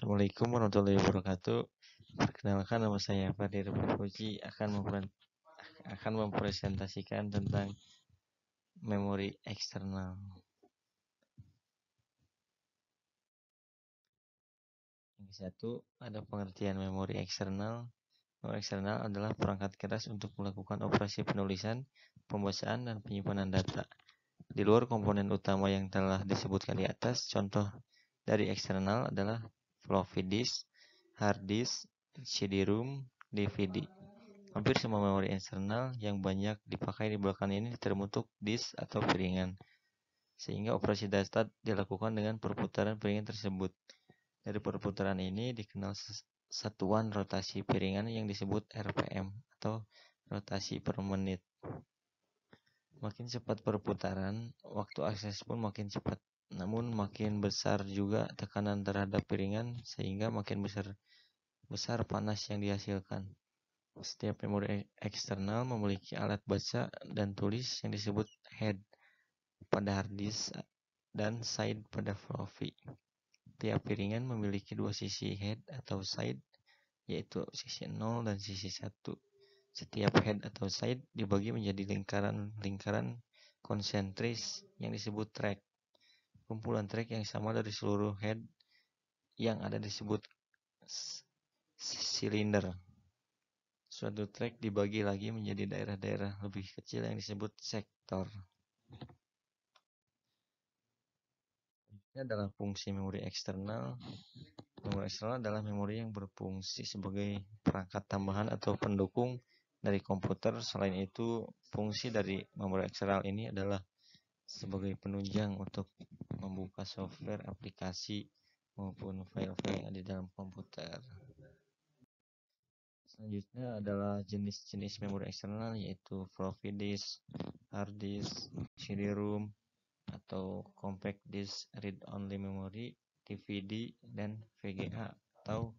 Assalamualaikum warahmatullahi wabarakatuh. Perkenalkan, nama saya Fadir Puji akan mempresentasikan tentang memori eksternal. Yang satu, ada pengertian memori eksternal. Memori eksternal adalah perangkat keras untuk melakukan operasi penulisan, pembacaan, dan penyimpanan data. Di luar komponen utama yang telah disebutkan di atas, contoh dari eksternal adalah floppy disk, hard disk, CD-ROM, DVD. Hampir semua memori eksternal yang banyak dipakai di belakang ini terbentuk disk atau piringan, sehingga operasi data dilakukan dengan perputaran piringan tersebut. Dari perputaran ini dikenal satuan rotasi piringan yang disebut RPM atau rotasi per menit. Makin cepat perputaran, waktu akses pun makin cepat. Namun makin besar juga tekanan terhadap piringan sehingga makin besar panas yang dihasilkan. Setiap memori eksternal memiliki alat baca dan tulis yang disebut head pada hard disk dan side pada floppy. Tiap piringan memiliki dua sisi head atau side, yaitu sisi 0 dan sisi 1. Setiap head atau side dibagi menjadi lingkaran konsentris yang disebut track. Kumpulan track yang sama dari seluruh head yang ada disebut silinder. Suatu track dibagi lagi menjadi daerah-daerah lebih kecil yang disebut sektor. Ini adalah fungsi memori eksternal. Memori eksternal adalah memori yang berfungsi sebagai perangkat tambahan atau pendukung dari komputer. Selain itu, fungsi dari memori eksternal ini adalah sebagai penunjang untuk membuka software, aplikasi, maupun file-file yang ada di dalam komputer. Selanjutnya adalah jenis-jenis memori eksternal, yaitu floppy disk, hard disk, CD-ROM, atau compact disk read-only memory, DVD, dan VGA atau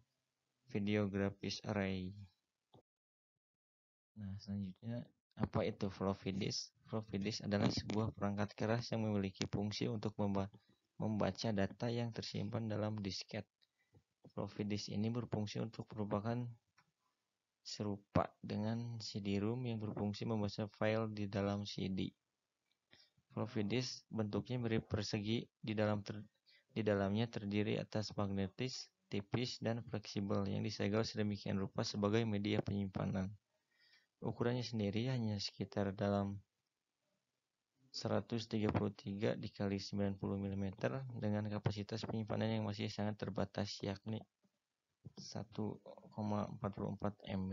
video graphics array. Nah, selanjutnya apa itu floppy disk? Floppy disk adalah sebuah perangkat keras yang memiliki fungsi untuk membaca data yang tersimpan dalam disket. Floppy disk ini berfungsi untuk merupakan serupa dengan CD-ROM yang berfungsi membaca file di dalam CD. Floppy disk bentuknya mirip persegi, di dalamnya terdiri atas magnetis, tipis, dan fleksibel yang disegel sedemikian rupa sebagai media penyimpanan. Ukurannya sendiri hanya sekitar dalam 133 dikali 90 mm dengan kapasitas penyimpanan yang masih sangat terbatas, yakni 1,44 MB.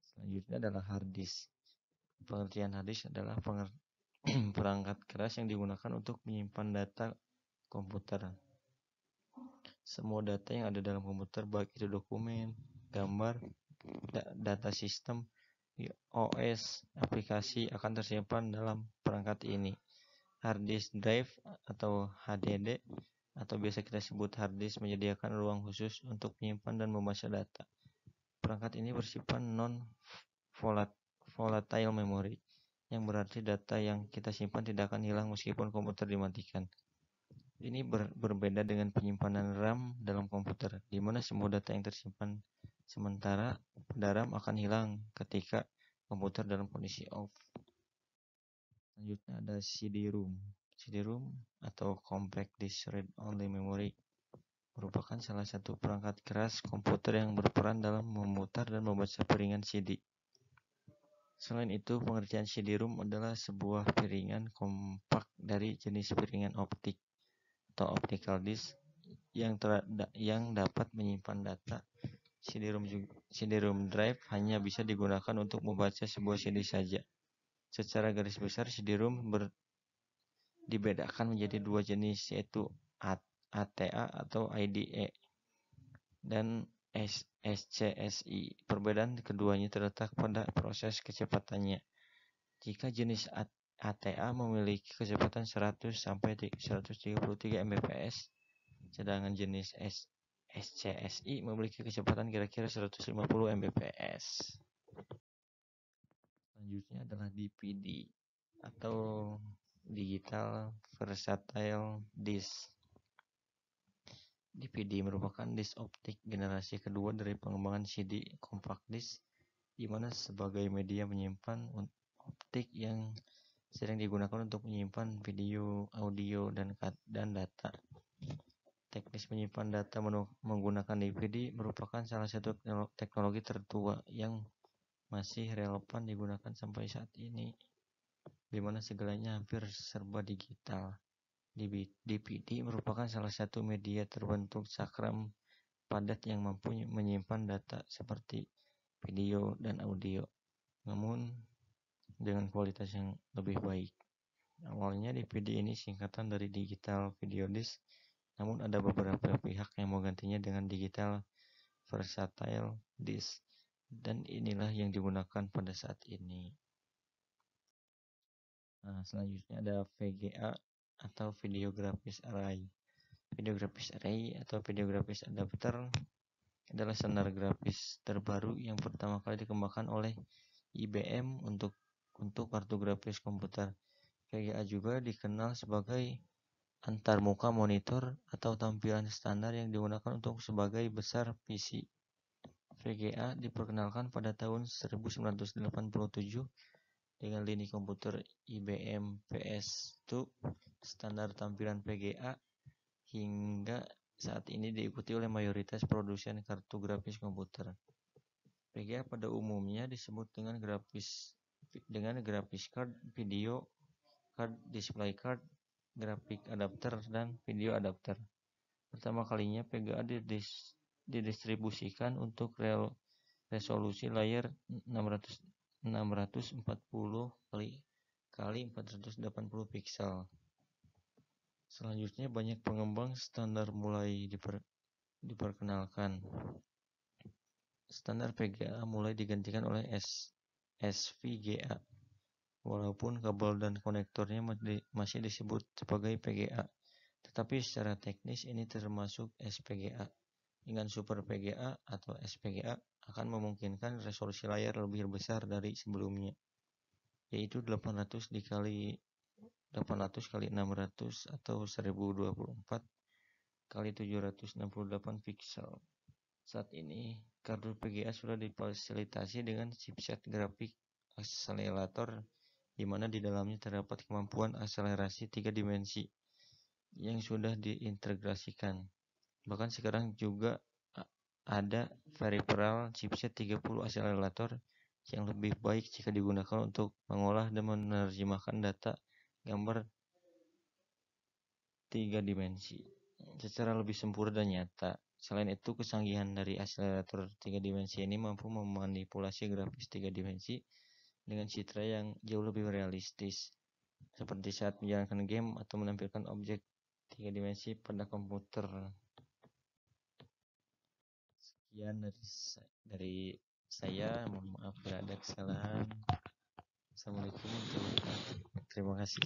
Selanjutnya adalah hard disk. Pengertian hard disk adalah perangkat keras yang digunakan untuk menyimpan data komputer. Semua data yang ada dalam komputer, baik itu dokumen, gambar, data sistem, OS, aplikasi, akan tersimpan dalam perangkat ini. Hard disk drive atau HDD atau biasa kita sebut hard disk menyediakan ruang khusus untuk menyimpan dan membaca data. Perangkat ini bersifat non-volatile memory, yang berarti data yang kita simpan tidak akan hilang meskipun komputer dimatikan. Ini berbeda dengan penyimpanan RAM dalam komputer, di mana semua data yang tersimpan sementara pada RAM akan hilang ketika komputer dalam kondisi off. Selanjutnya ada CD-ROM. CD-ROM atau Compact Disk Read Only Memory merupakan salah satu perangkat keras komputer yang berperan dalam memutar dan membaca piringan CD. Selain itu, pengertian CD-ROM adalah sebuah piringan kompak dari jenis piringan optik atau optical disk yang dapat menyimpan data. CD-ROM drive hanya bisa digunakan untuk membaca sebuah CD saja. Secara garis besar, CD-ROM dibedakan menjadi dua jenis, yaitu ATA atau IDE dan SCSI. Perbedaan keduanya terletak pada proses kecepatannya. Jika jenis ATA memiliki kecepatan 100 sampai 133 Mbps, sedangkan jenis SCSI memiliki kecepatan kira-kira 150 Mbps. Selanjutnya adalah DVD atau Digital Versatile Disk. DVD merupakan disk optik generasi kedua dari pengembangan CD compact disc, di mana sebagai media menyimpan optik yang sering digunakan untuk menyimpan video, audio, dan data. Teknis menyimpan data menggunakan DVD merupakan salah satu teknologi tertua yang masih relevan digunakan sampai saat ini, di mana segalanya hampir serba digital. DVD merupakan salah satu media terbentuk cakram padat yang mampu menyimpan data seperti video dan audio, namun dengan kualitas yang lebih baik. Awalnya DVD ini singkatan dari digital video disc, namun ada beberapa pihak yang menggantinya dengan digital versatile disc, dan inilah yang digunakan pada saat ini. Nah, selanjutnya ada VGA atau Video Graphics Array. Video Graphics Array atau Video Graphics Adapter adalah standar grafis terbaru yang pertama kali dikembangkan oleh IBM untuk kartu grafis komputer. VGA juga dikenal sebagai antarmuka monitor atau tampilan standar yang digunakan untuk sebagai besar PC. VGA diperkenalkan pada tahun 1987 dengan lini komputer IBM PS2. Standar tampilan VGA hingga saat ini diikuti oleh mayoritas produsen kartu grafis komputer. VGA pada umumnya disebut dengan grafis card, video card, display card, graphic adapter, dan video adapter. Pertama kalinya VGA didistribusikan untuk resolusi layar 640 kali 480 pixel. Selanjutnya banyak pengembang standar mulai diperkenalkan. Standar VGA mulai digantikan oleh SVGA, walaupun kabel dan konektornya masih disebut sebagai VGA, tetapi secara teknis ini termasuk SPGA. Dengan Super VGA atau SPGA akan memungkinkan resolusi layar lebih besar dari sebelumnya, yaitu 800 kali 600 atau 1024 kali 768 pixel. Saat ini, kartu VGA sudah difasilitasi dengan chipset grafik akselerator, di mana di dalamnya terdapat kemampuan akselerasi 3 dimensi yang sudah diintegrasikan. Bahkan sekarang juga ada peripheral chipset 30 akselerator yang lebih baik jika digunakan untuk mengolah dan menerjemahkan data gambar 3 dimensi secara lebih sempurna dan nyata. Selain itu, kesanggihan dari akselerator 3 dimensi ini mampu memanipulasi grafis 3 dimensi dengan citra yang jauh lebih realistis, seperti saat menjalankan game atau menampilkan objek 3 dimensi pada komputer. Sekian dari saya, mohon maaf bila ada kesalahan. Assalamualaikum warahmatullahi wabarakatuh. Terima kasih.